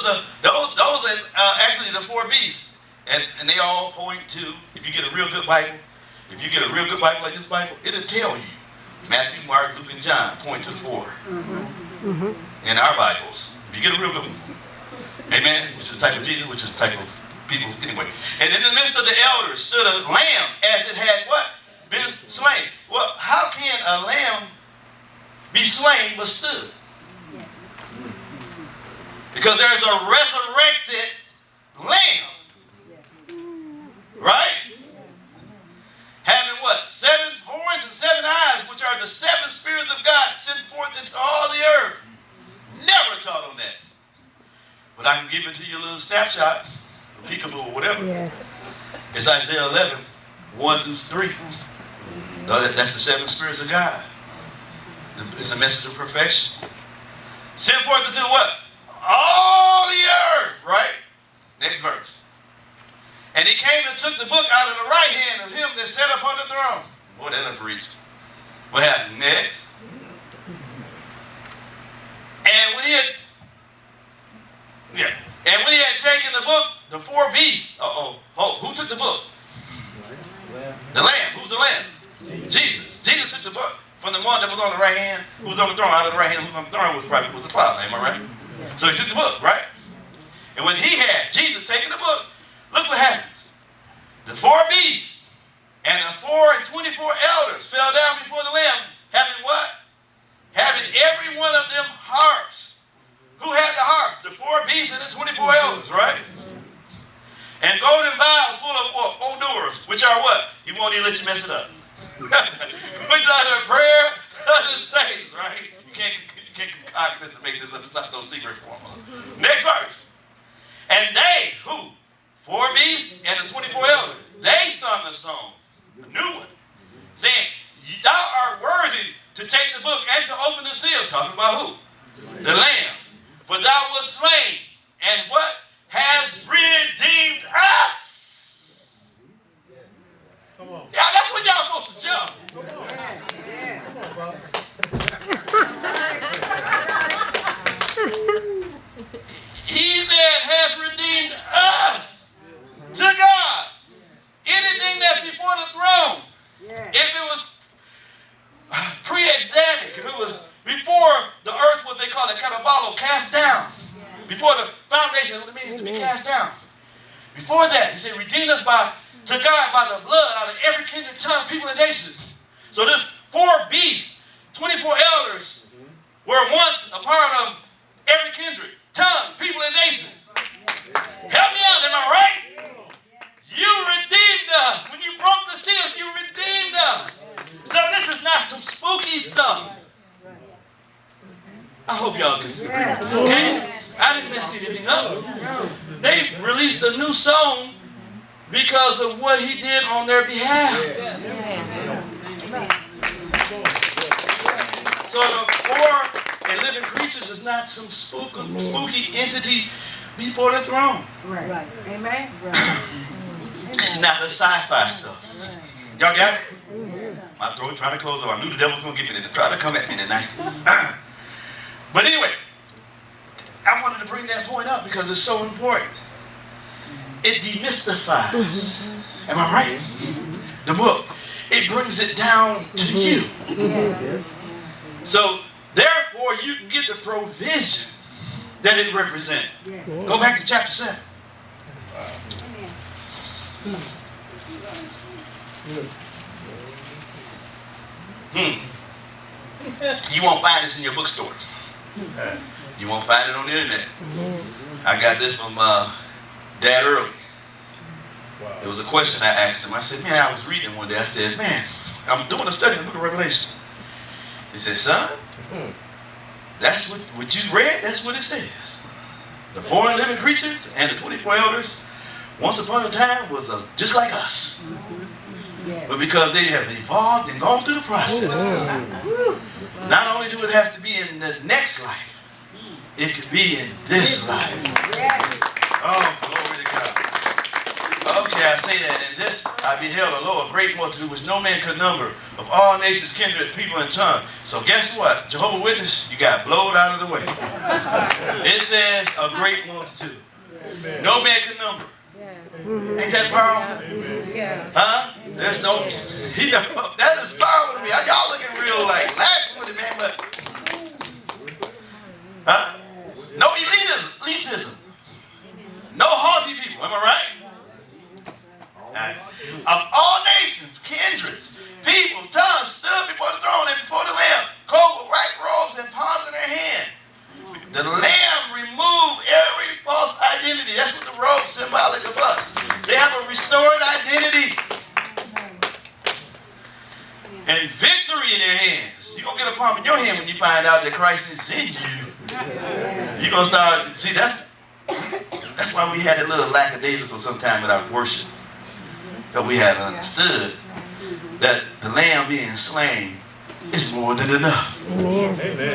those are actually the four beasts. And they all point to, if you get a real good Bible, like this Bible, it'll tell you. Matthew, Mark, Luke, and John point to the four. In our Bibles. If you get a real good one. Amen? Which is the type of Jesus, which is the type of people, anyway. And in the midst of the elders stood a lamb as it had what? Been slain. Well, how can a lamb be slain but stood? Because there's a resurrected lamb. Right? Having what? 7 horns and 7 eyes, which are the 7 spirits of God sent forth into all the earth. Never taught on that. But I can give it to you a little snapshot, a peekaboo or whatever. Yeah. It's Isaiah 11, 1 through 3. That's the 7 spirits of God. It's a message of perfection. Sent forth into what? All the earth, right? Next verse. And he came and took the book out of the right hand of him that sat upon the throne. Boy, that done reached. What happened? Next. And when he had taken the book, the 4 beasts. Who took the book? The Lamb. Who's the Lamb? Jesus. Jesus took the book from the one that was on the right hand, who was on the throne. Out of the right hand, who was on the throne was the Father. Am I right? So he took the book, right? And when he had Jesus taken the book, look what happens. The 4 beasts and the 4 and 24 elders fell down before the Lamb, having what? Having every one of them harps. Who had the harp? The 4 beasts and the 24 elders, right? And golden vials full of what? Odors, which are what? He won't even let you mess it up. Which are the prayer of the saints, right? You can't concoct this and make this up. It's not no secret formula. Next verse. And they, who? 4 beasts and the 24 elders, they sung a song, a new one, saying, thou art worthy to take the book and to open the seals. Talking about who? The Lamb. For thou wast slain, and what? Has redeemed us. Come on. Yeah, that's when y'all supposed to jump. Come on. Yeah. He said, has redeemed us to God. Anything that's before the throne, if it was pre-Adamic, if it was before the earth, what they call the catabalo, cast down. Before the foundation, what it means to be cast down. Before that, he said, redeemed us to God by the blood out of every kindred, tongue, people, and nation. So this 4 beasts, 24 elders, were once a part of every kindred, tongue, people, and nation. Help me out, am I right? You redeemed us. When you broke the seals, you redeemed us. So this is not some spooky stuff. I hope y'all can agree. Okay? I didn't mess anything up. They released a new song because of what he did on their behalf. So the 4 and living creatures is not some spooky entity before the throne. Right. Amen. It's not the sci-fi stuff. Y'all got it? My throat trying to close up. I knew the devil was going to get me to try to come at me tonight. But anyway, I wanted to bring that point up because it's so important. It demystifies. Am I right? The book. It brings it down to you. So, therefore, you can get the provision that it represents. Go back to chapter 7. You won't find this in your bookstores. You won't find it on the internet. I got this from Dad Early. It was a question I asked him. I said, man, I was reading one day. I said, man, I'm doing a study in the book of Revelation. He said, son, that's what you read, that's what it says. The 4 living creatures and the 24 elders, once upon a time, was just like us. But because they have evolved and gone through the process, not only do it have to be in the next life, it could be in this life. Oh, glory to God. Okay, I say that in this I beheld a great multitude which no man could number, of all nations, kindred, people, and tongue. So guess what? Jehovah's Witness, you got blowed out of the way. It says a great multitude. No man can number. Ain't that powerful? Huh? There's no, that is powerful to me. Y'all looking real like lax with it, man, but, huh? No elitism. No haughty people, am I right? Of all nations, kindreds, people, tongues, stood before the throne and before the Lamb, clothed with white robes and palms in their hand. The Lamb removed every false identity. That's what the robe is symbolic of us. They have a restored identity. And victory in their hands. You're going to get a palm in your hand when you find out that Christ is in you. You're going to start, see, that's why we had a little lackadaisical sometime with our worship. Because we haven't understood that the Lamb being slain is more than enough. Amen.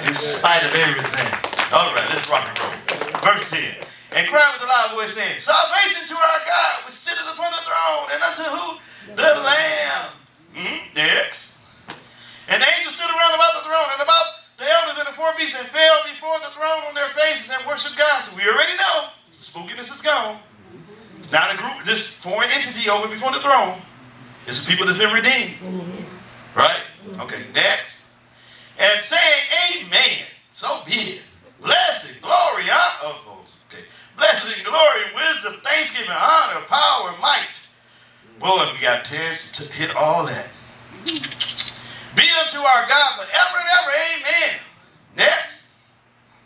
In spite of everything. All right, let's rock and roll. Verse 10. And cried with a loud voice saying, salvation to our God, which sitteth upon the throne, and unto who? The Lamb. Next. And the angels stood around about the throne, and about the elders and the four beasts, and fell before the throne on their faces and worshiped God. So we already know the spookiness is gone. It's not a group, just foreign entity over before the throne. It's the people that's been redeemed. Right? Okay, next. And saying, amen. So be it. Blessing, glory, honor. Okay. Blessing, glory, wisdom, thanksgiving, honor, power, might. Boy, if we got a chance to hit all that. Be unto our God forever and ever. Amen. Next.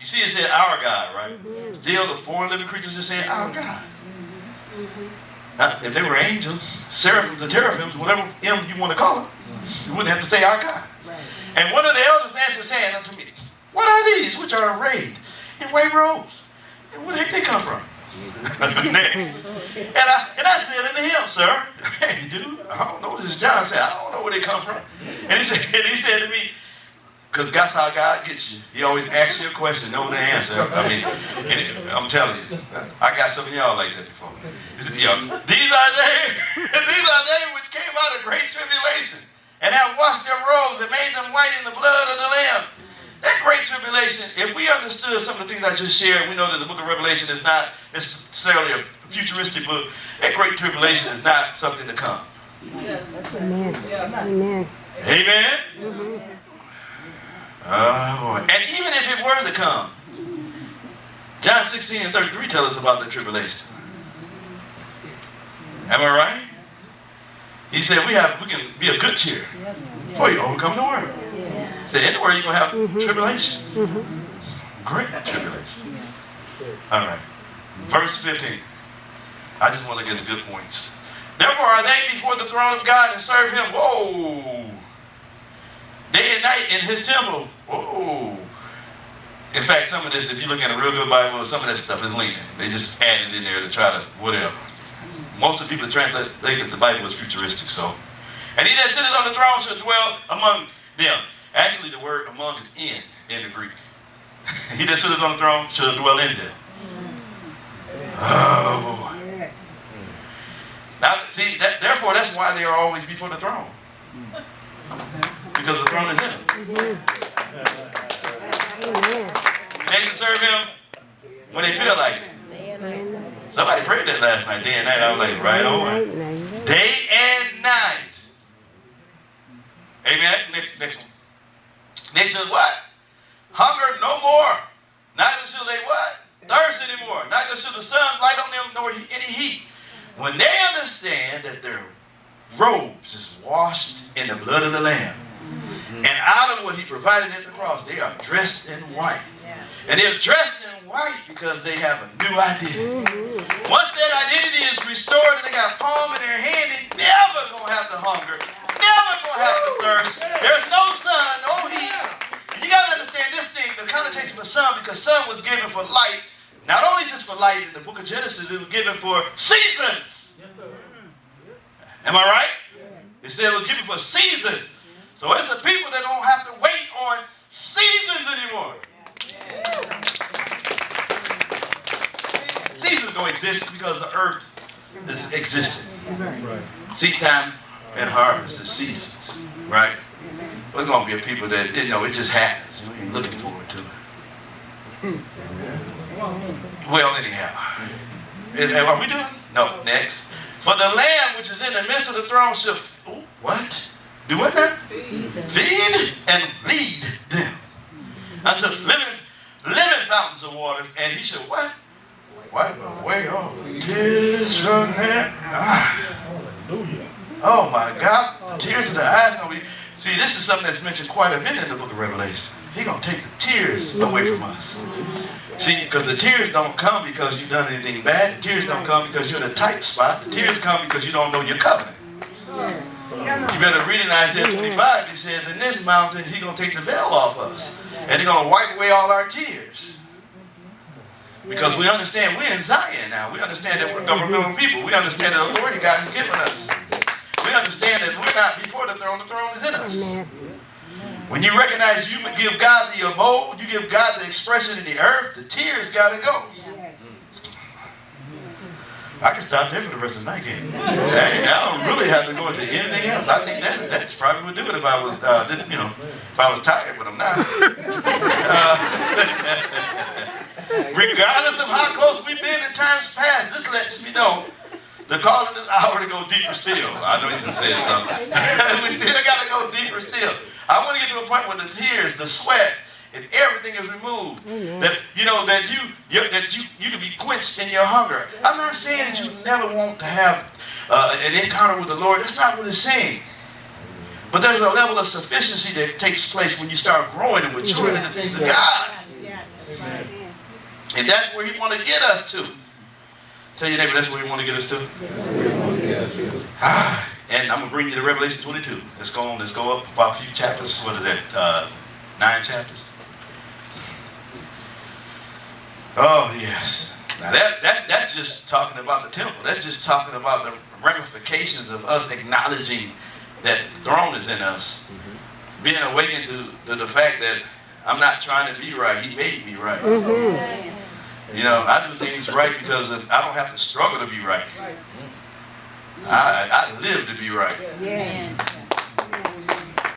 You see it said our God, right? Still the four living creatures are saying our God. If they were angels, seraphims, and teraphims, whatever you want to call them, you wouldn't have to say our God. And one of the elders answered, saying unto me, what are these which are arrayed in white robes? And where the heck they come from? Next. And I said unto him, sir, hey dude, I don't know. This is John said, I don't know where they come from. And he said to me, because that's how God gets you. He always asks you a question, know the answer. I mean, I'm telling you, I got some of y'all like that before. These are they which came out of great tribulation and have washed their robes and made them white in the blood of the Lamb. That great tribulation, if we understood some of the things I just shared, we know that the book of Revelation is not necessarily a futuristic book. That great tribulation is not something to come. Yes. Amen. Amen. Amen? Oh, boy. And even if it were to come, John 16 and 33 tell us about the tribulation. Am I right? He said we can be of good cheer before you overcome the world. He said in the world you're going to have tribulation. Great tribulation. All right. Verse 15. I just want to get the good points. Therefore are they before the throne of God and serve him. Whoa. Day and night in his temple. Whoa. In fact, some of this, if you look at a real good Bible, some of that stuff is leaning. They just added in there to try to whatever. Most of the people that translate the Bible as futuristic, so. And he that sitteth on the throne shall dwell among them. Actually, the word among is in the Greek. He that sitteth on the throne shall dwell in them. Oh, boy. Now, see, therefore, that's why they are always before the throne. Because the throne is in them. They should serve him when they feel like it. Somebody prayed that last night, day and night. I was like, right on. Day and night. Amen. Next one. They should what? Hunger no more. Neither shall they what? Thirst anymore. Neither shall the sun light on them nor any heat. When they understand that their robes is washed in the blood of the Lamb, and out of what he provided at the cross, they are dressed in white. And they're dressed in white because they have a new identity. Once that identity is restored and they got palm in their hand, they're never going to have to hunger, never going to have to thirst. There's no sun, no heat. And you got to understand this thing, the connotation for sun, because sun was given for light, not only just for light in the book of Genesis, it was given for seasons. Am I right? It said it was given for seasons. So it's the people that don't have to wait on seasons anymore. Seasons don't exist because the earth is existing. Seed time and harvest is seasons, right? There's going to be people that, you know, it just happens. You ain't looking forward to it. Well, anyhow. Are we doing? No, next. For the Lamb which is in the midst of the throne shall, what? Do what now? Feed and lead them unto living fountains of water. And he shall what? Wipe away all tears from their eyes. Oh my God, the tears of the eyes are going to be. See, this is something that's mentioned quite a bit in the book of Revelation. He's going to take the tears away from us. See, because the tears don't come because you've done anything bad. The tears don't come because you're in a tight spot. The tears come because you don't know your covenant. You better read in Isaiah 25. He says, in this mountain, he's going to take the veil off us. And he's going to wipe away all our tears. Because we understand we're in Zion now. We understand that we're governmental people. We understand the authority God has given us. We understand that we're not before the throne is in us. When you recognize you give God the abode, you give God the expression in the earth, the tears got to go. I can stop there for the rest of the night, can't I don't really have to go into anything else. I think that probably would do it if I was, if I was tired, but I'm not. Regardless of how close we've been in times past, this lets me know the call in this hour to go deeper still. I know you can say something. We still got to go deeper still. I want to get to a point where the tears, the sweat, and everything is removed. That you can be quenched in your hunger. I'm not saying that you never want to have an encounter with the Lord. That's not what it's saying. But there's a level of sufficiency that takes place when you start growing and maturing in the things of God. And that's where He wants to get us to. Tell your neighbor, that's where He wants to get us to. And I'm going to bring you to Revelation 22. Let's go up about a few chapters. What is that? 9 chapters? Oh, yes. Now that's just talking about the temple. That's just talking about the ramifications of us acknowledging that the throne is in us. Being awakened to the fact that I'm not trying to be right. He made me right. You know, I do things right because I don't have to struggle to be right. I live to be right.